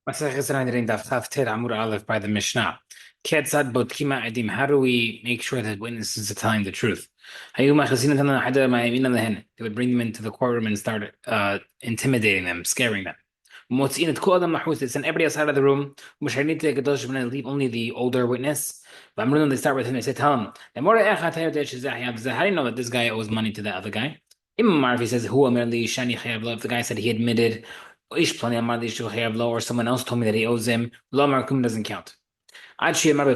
Masechet Sanhedrin Daf Amud Aleph by the Mishnah. Ketzad Botkima Edim. How do we make sure that witnesses are telling the truth? They would bring them into the courtroom and start intimidating them, scaring them. They send everybody outside of the room. Leave only the older witness. They start with him. They say, "Tell him, how do you know that this guy owes money to the other guy?" If he says, if the guy said he admitted or someone else told me that he owes him, lo markum doesn't count. Until the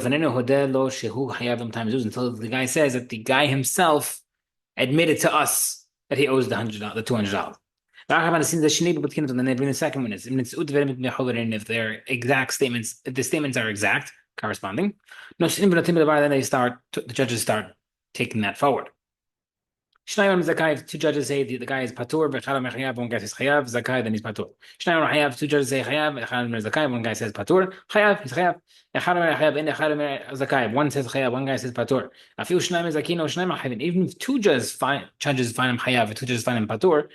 guy says that the guy himself admitted to us that he owes the $200. Then they bring the second witness. If their exact statements, if the statements are exact, corresponding, then the judges start taking that forward. Shnayim Zakai, two judges say the guy is Patur, Bechara Mechayav, one guy says Chayav, Zakai, then he's Patur. Shnayim Chayav, two judges say Chayav, Echad Zakai, one guy says Patur, Chayav, he's Chayav. Echad Chayav, and Echad Zakai, one says Chayav, one guy says Patur. I feel Shnayim Zakino, Shnayim Chayav, even if two judges find him Chayav, two judges find him Patur,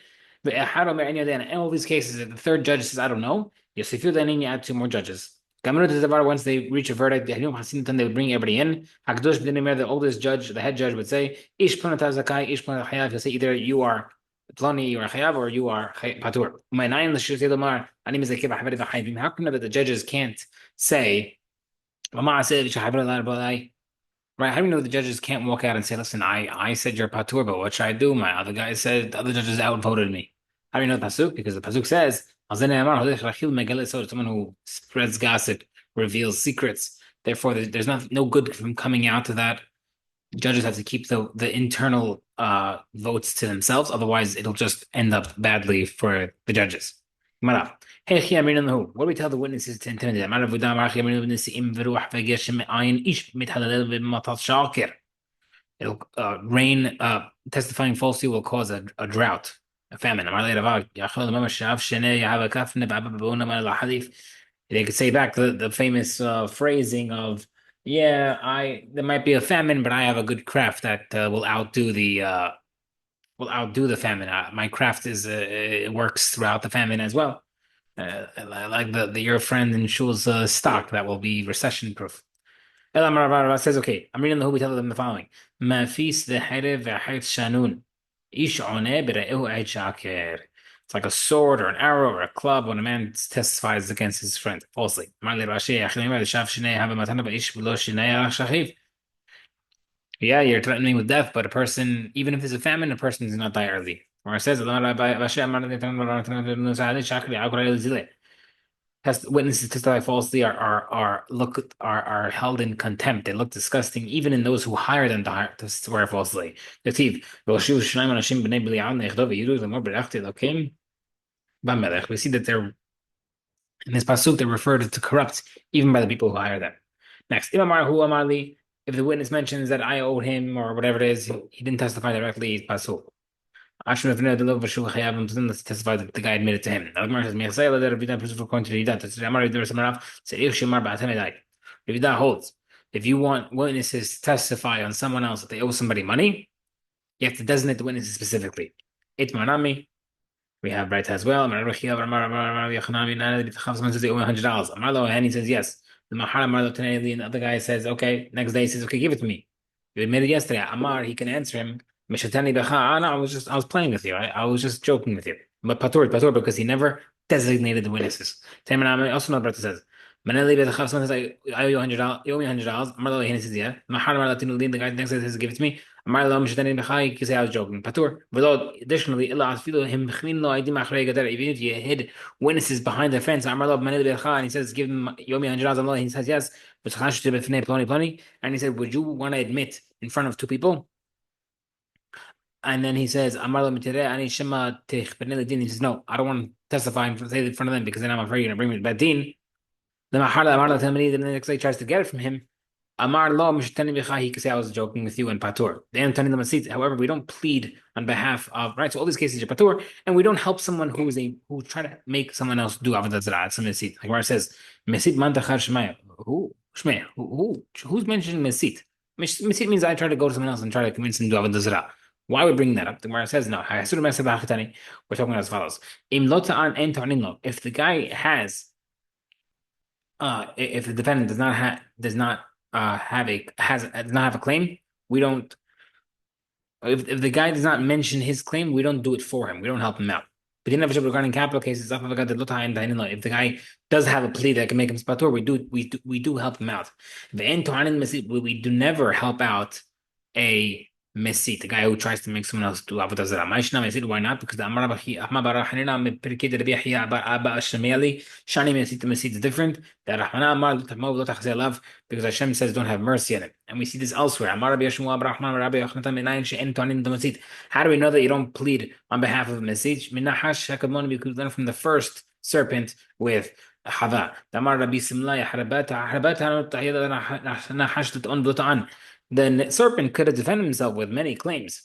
but Echad in all these cases, if the third judge says, I don't know, yes, if you then you add two more judges. Once they reach a verdict, they would bring everybody in. The oldest judge, the head judge, would say, Ish Zakai, Ish Chayav. He'll say either you are Plani, you are Chayav, or you are Patur. How come that the judges can't say, right? How do you know the judges can't walk out and say, listen, I said you're Patur, but what should I do? My other guy said the other judges outvoted me. How do you know the Pasuk? Because the Pasuk says, someone who spreads gossip, reveals secrets. Therefore, there's no good from coming out to that. Judges have to keep the internal votes to themselves. Otherwise, it'll just end up badly for the judges. What do we tell the witnesses to intimidate them? It'll rain, testifying falsely will cause a drought, a famine. They could say back the famous phrasing of, yeah, there might be a famine, but I have a good craft that will outdo the famine. My craft it works throughout the famine as well. Like your friend in Shul's stock that will be recession proof. Says, okay, I'm reading the who we tell them the following. It's like a sword or an arrow or a club when a man testifies against his friend falsely. Yeah, you're threatening with death, but a person, even if there's a famine, a person does not die early. Or it says, witnesses testify falsely are held in contempt. They look disgusting, even in those who hire them to swear falsely. We see that they're in this pasuk they're referred to corrupt even by the people who hire them. Next, if the witness mentions that I owed him or whatever it is, he didn't testify directly. He's pasul. Ashur Let's testify that the guy admitted to him. Ravida holds. If you want witnesses to testify on someone else that they owe somebody money, you have to designate the witnesses specifically. Itmanami. We have right as well. Someone says they owe $100. And he says yes. The other guy says, okay. Next day he says, okay, give it to me. You admitted yesterday. Amar, he can answer him. No, I was playing with you. I was just joking with you. But Patur, because he never designated the witnesses. Also, not Brata says, someone says, I owe you $100. You owe me $100. Amar, he says, yeah. The guy next day says, give it to me. Amar, you can say I was joking. Patur. Additionally, even if you hid witnesses behind the fence, and he says, give him, you owe me $100. He says, yes. And he said, would you want to admit in front of two people? And then he says, he says, no, I don't want to testify in front of them because then I'm afraid you're going to bring me to bad din. The next day he tries to get it from him. He could say I was joking with you in Patur. However, we don't plead on behalf of, right? So all these cases are Patur, and we don't help someone who try to make someone else do Avodah Zarah. It's a Mesit. Like where it says, Mesit man tachar shemaya. Who's mentioning Mesit? Mesit means I try to go to someone else and try to convince them to do Avodah Zarah. Why would bring that up? The Gemara says no. We're talking as follows: if the guy has if the defendant does not have a claim, we don't. If the guy does not mention his claim, we don't do it for him. We don't help him out. But regarding capital cases, if the guy does have a plea that can make him spatur, we do help him out. We do never help out a mesit, the guy who tries to make someone else do avodah zarah. Why not? Because the Amar Bara Hanina me perkid Rabbi Yahya Abba Shemeli Shani mesit is different. The Rahmana Amar lo tachzeh love, because Hashem says don't have mercy on it, and we see this elsewhere. Amar Rabbi Yeshua Abrahman Rabbi Yochanan Menayin she'en toanin the mesit. How do we know that you don't plead on behalf of a mesit? Minahash Shakadmon, we could learn from the first serpent with Hava. Damar Rabbi Simlai Harabata Harabata Nahash on Blutan. The serpent could have defended himself with many claims.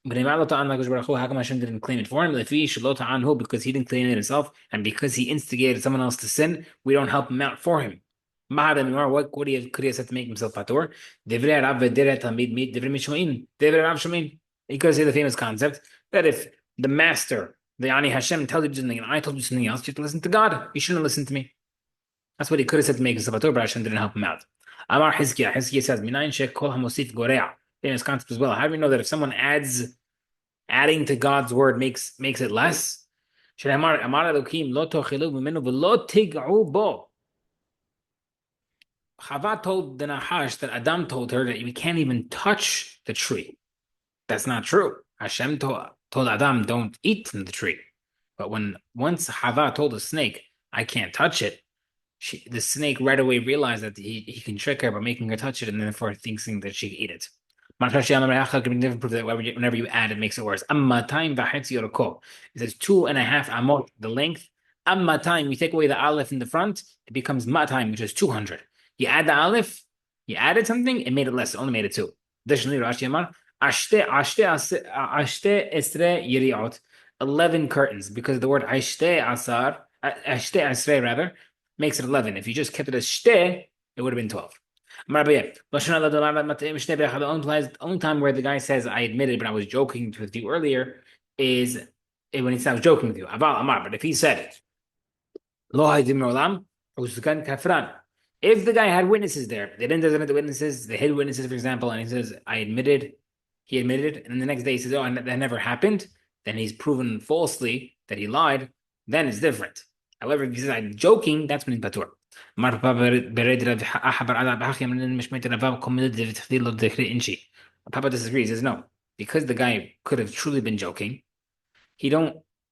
But how come Hashem didn't claim it for him? Because he didn't claim it himself, and because he instigated someone else to sin, we don't help him out for him. What could he have said to make himself patur? He could say the famous concept that if the master, the Ani Hashem, tells you something and I told you something else, you have to listen to God. You shouldn't listen to me. That's what he could have said to make himself patur, but Hashem didn't help him out. Amar Hizkiah. Hizkiah says, "Minayin shekol hamosif gorea." Famous concept as well. How do we know that if someone adding to God's word makes it less? Amar Elokim lo tochilu mimenu v'lo tig'u bo. Chava told the Nahash that Adam told her that we can't even touch the tree. That's not true. Hashem told Adam, don't eat from the tree. But once Chava told the snake, I can't touch it, the snake right away realized that he can trick her by making her touch it, and therefore thinking that she can eat it. Different proof that whenever you add, it makes it worse. It says 2.5 amot, the length. Amma time, we take away the aleph in the front, it becomes matime, which is 200. You add the aleph, you added something, it made it less, it only made it 2. Additionally, Rashi Amar, ashte esre yiriot, 11 curtains, because the word ashte asre rather, makes it 11. If you just kept it as shte, it would have been 12. The only time where the guy says, I admitted, but I was joking with you earlier, is when he says, joking with you. But if he said it, if the guy had witnesses there, they didn't designate the witnesses, they hid witnesses, for example, and he says, he admitted, and then the next day he says, oh, that never happened, then he's proven falsely that he lied, then it's different. However, if he says, I'm joking, that's when he's patur. Papa disagrees. He says, no, because the guy could have truly been joking,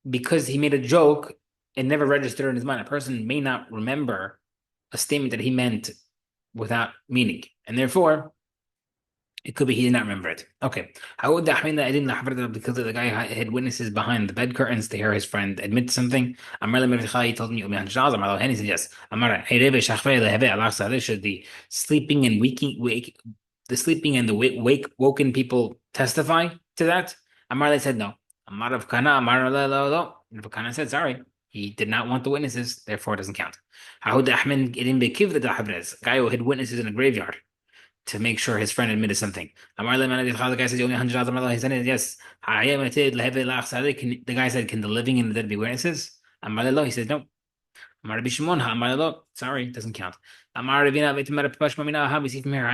because he made a joke, it never registered in his mind. A person may not remember a statement that he meant without meaning, and therefore it could be he did not remember it. Okay. How would that mean that I didn't have because the guy had witnesses behind the bed curtains to hear his friend admit something? He told me, and he said yes. Should the sleeping and the woken people testify to that? Amar said no. Rav Kana said sorry. He did not want the witnesses, therefore it doesn't count. Guy who had witnesses in a graveyard to make sure his friend admitted something. The guy says, he said, yes. The guy said, can the living and the dead be witnesses? He said, no. Sorry, doesn't count. We see from here,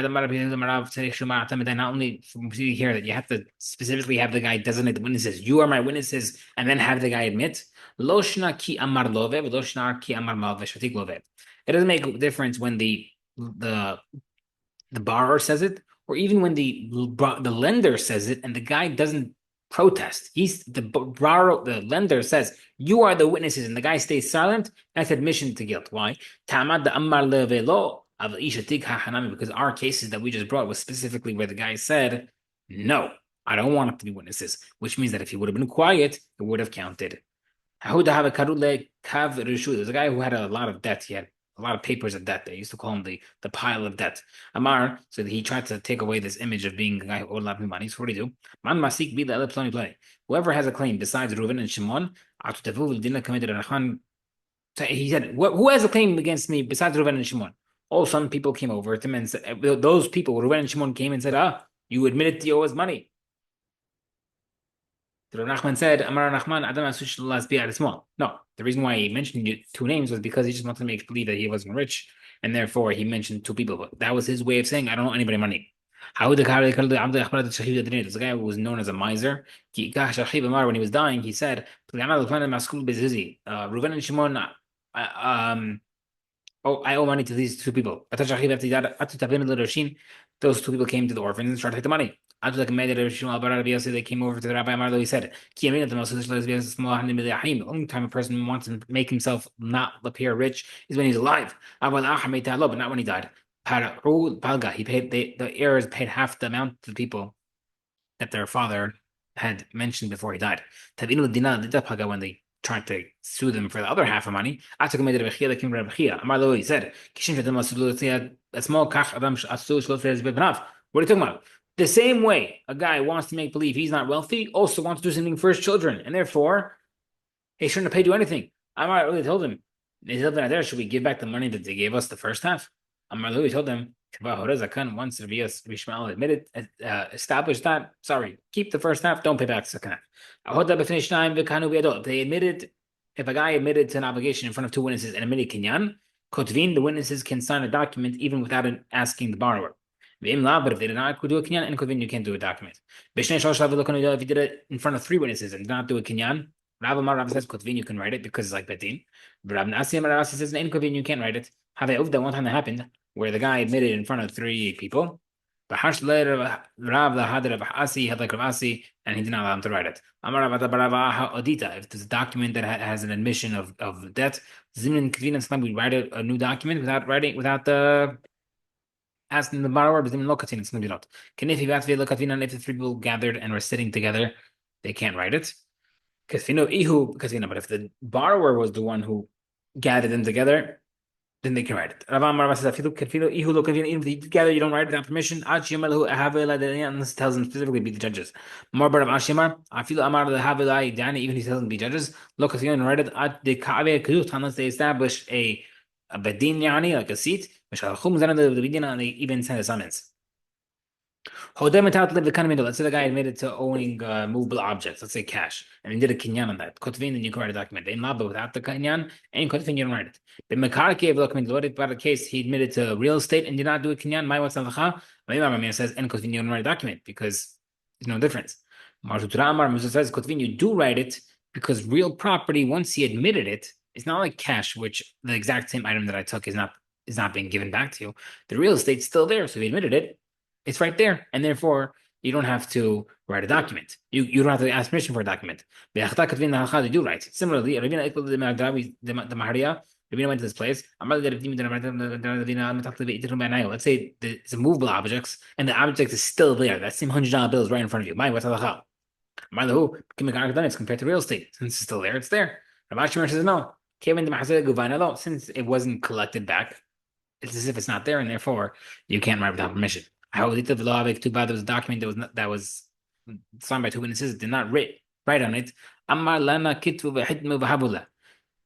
not only see here that you have to specifically have the guy designate the witnesses. You are my witnesses, and then have the guy admit. It doesn't make a difference when the borrower says it, or even when the lender says it, and the guy doesn't protest. The lender says, you are the witnesses, and the guy stays silent. That's admission to guilt. Why? Because our cases that we just brought was specifically where the guy said, no, I don't want it to be witnesses, which means that if he would have been quiet, it would have counted. There's a guy who had a lot of debt. He had a lot of papers of debt. They used to call him the pile of debt. Amar, so he tried to take away this image of being a guy who owed a lot of money. So what do you do? Man masik play. Whoever has a claim besides Reuven and Shimon, he said, who has a claim against me besides Reuven and Shimon? Oh, some people came over to him and said, those people, Reuven and Shimon came and said, you admitted you owe us money. Rav Nachman said, Amar Nachman, Adam Asush small. No, the reason why he mentioned 2 names was because he just wanted to make believe that he wasn't rich. and therefore he mentioned two people. But that was his way of saying, I don't owe anybody money. How would the this guy who was known as a miser? When he was dying, he said, Reuven and Shimon, oh, I owe money to these two people. Those two people came to the orphans and started to take the money. They came over to the rabbi Amar. He said, the only time a person wants to make himself not appear rich is when he's alive. But not when he died. He paid the heirs paid half the amount to the people that their father had mentioned before he died. When they tried to sue them for the other half of money, he said, a small what are you talking about? The same way a guy wants to make believe he's not wealthy, also wants to do something for his children, and therefore he shouldn't have paid you anything. Amar really told him, should we give back the money that they gave us the first half? Amar Louis told them, once Rabbi Shmuel admitted, established that, sorry, keep the first half, don't pay back the second half. They admitted, if a guy admitted to an obligation in front of two witnesses and admitted kinyan, kotvin, the witnesses can sign a document even without asking the borrower. But if they did not do a kinyan and kotvin, you can't do a document. If you did it in front of three witnesses and did not do a kinyan, Rav says kotvin, you can write it because it's like betin. But Rav Nasi says in kotvin, you can't write it. Have one time that happened where the guy admitted in front of three people. But Rav had like Rav Asi, and he did not allow him to write it. If there's a document that has an admission of debt, we write a new document without asking the borrower. If the three people gathered and were sitting together, they can't write it. But if the borrower was the one who gathered them together, then they can write it. Even if they together, you don't write it without permission. Unless it tells them specifically be the judges. Even if he tells them be judges, look, if you don't write it, unless they establish a bedin, like a seat, and they even send a summons. Let's say the guy admitted to owning movable objects, let's say cash, and he did a kinyan on that. Kotvin, then you can write a document. But without the kinyan, and kotvin, you don't write it. But Mekarkev, what about the case? He admitted to real estate and did not do a kinyan. My what's halacha? My says, and kotvin, you don't write a document because there's no difference. Marzutra says, kotvin, you do write it because real property, once he admitted it, it's not like cash, which the exact same item that I took is not being given back to you. The real estate's still there, so he admitted it. It's right there, and therefore you don't have to write a document. You don't have to ask permission for a document. They do write. Similarly, Ravina went to this place. Let's say it's a movable objects, and the object is still there. That same $100 bill is right in front of you. What's halacha? It's compared to real estate. Since it's still there, it's there. Rav Ashimar says no. Since it wasn't collected back, it's as if it's not there, and therefore you can't write without permission. There was a document that was signed by two witnesses, did not write on it.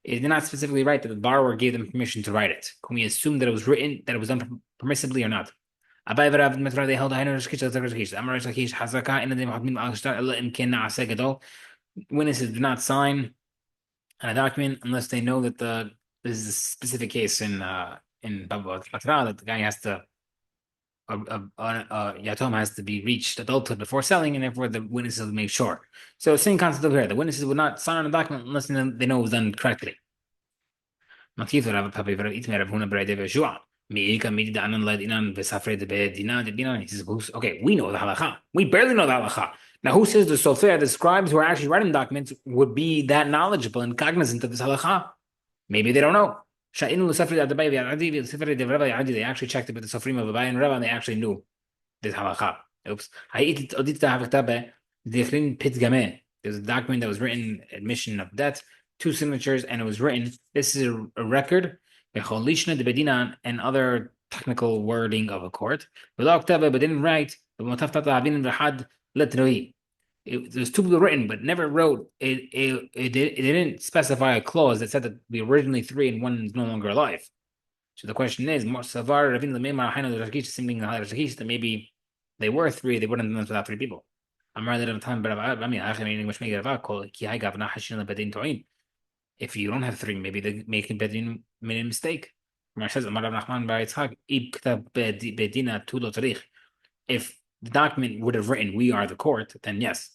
It did not specifically write that the borrower gave them permission to write it. Can we assume that it was written, that it was done permissibly or not? Witnesses do not sign on a document unless they know that this is a specific case in Baba that the guy has to Yatom has to be reached adulthood before selling, and therefore the witnesses will make sure. So same concept over here. The witnesses would not sign on a document unless they know it was done correctly. Okay, we know the halacha. We barely know the halacha. Now, who says the sofer, the scribes who are actually writing documents, would be that knowledgeable and cognizant of this halacha? Maybe they don't know. They actually checked it with the Sofrim of Abai and Rabba, and they actually knew this halacha. Oops. There's a document that was written, admission of debt, 2 signatures, and it was written. This is a record, and other technical wording of a court. But didn't write. There's 2 people written, but never wrote. It didn't specify a clause that said that we originally 3 and 1 is no longer alive. So the question is, that maybe they were 3, they wouldn't have done this without 3 people. If you don't have 3, maybe they made a mistake. Gemara says, "Amar Rav Nachman bar Yitzchak, ib ktav bedina tu lo tarich." If the document would have written, "We are the court," then yes,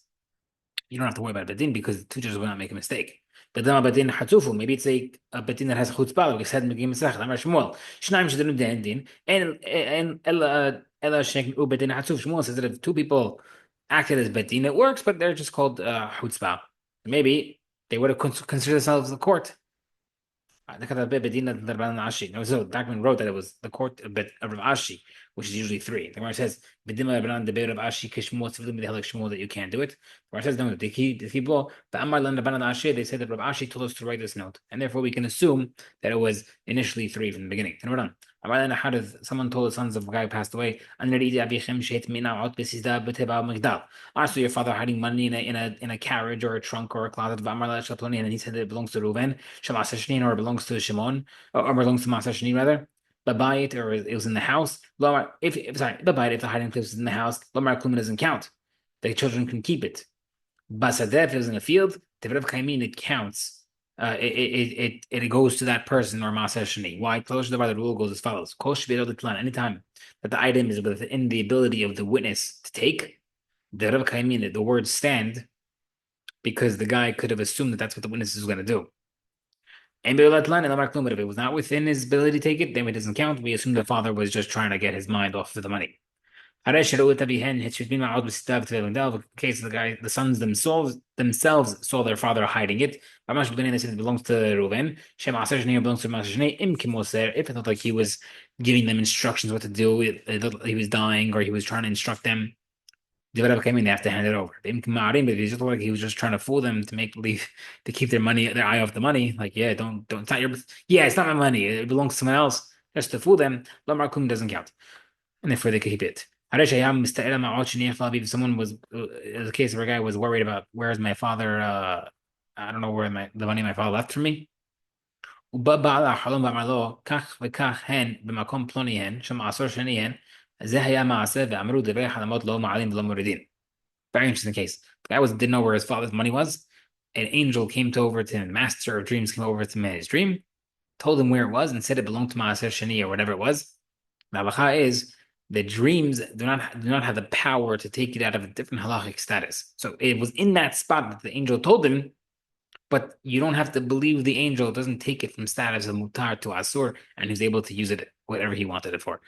you don't have to worry about bedin because the two judges will not make a mistake. But then bedin hatzufu, maybe it's a bedin that has chutzpah, like we said in the Megillah Masechet. Amar Shmuel, Shnaim shedenu din, and ela shekin u bedin hatzuf. Shmuel says that if two people acted as bedin, it works, but they're just called chutzpah. Maybe they would have considered themselves the court. So the document wrote that it was the court of Rav Ashi, which is usually three. The Gemara says that you can't do it. The Gemara says no, they said that Rav Ashi told us to write this note, and therefore we can assume that it was initially three from the beginning. And we're done. How does someone told the sons of a guy who passed away? So your father hiding money in a carriage or a trunk or a closet, and he said that it belongs to Reuven, or it belongs to Shimon, or belongs to Maser Sheni rather. Babayit, or it was in the house. If Babayit, if the hiding place was in the house, Lomar Kluma doesn't count. The children can keep it. Basadeh, if it was in the field, Tevrev Kaimin, it counts. It goes to that person or Maser Sheni. Why? The rule goes as follows: anytime that the item is within the ability of the witness to take, the words stand because the guy could have assumed that that's what the witness is going to do. But if it was not within his ability to take it, then it doesn't count. We assume the father was just trying to get his mind off of the money. In case the sons themselves saw their father hiding it. They said it belongs to Reuven. If it looked like he was giving them instructions what to do, he was dying or he was trying to instruct them. They have to hand it over. But if he just like he was just trying to fool them to make believe to keep their eye off the money. Like, yeah, don't, it's not it's not my money. It belongs to someone else. Just to fool them. Lamarkum doesn't count, and therefore they could keep it. If someone was, the case where a guy was worried about where's my father, I don't know where the money my father left for me. Very interesting case. The guy didn't know where his father's money was. An angel came over to him, the master of dreams came over to him in his dream, told him where it was, and said it belonged to Maaser Shani or whatever it was. The halacha is the dreams do not have the power to take it out of a different halachic status. So it was in that spot that the angel told him, but you don't have to believe the angel. It doesn't take it from status of mutar to asur, and he's able to use it whatever he wanted it for.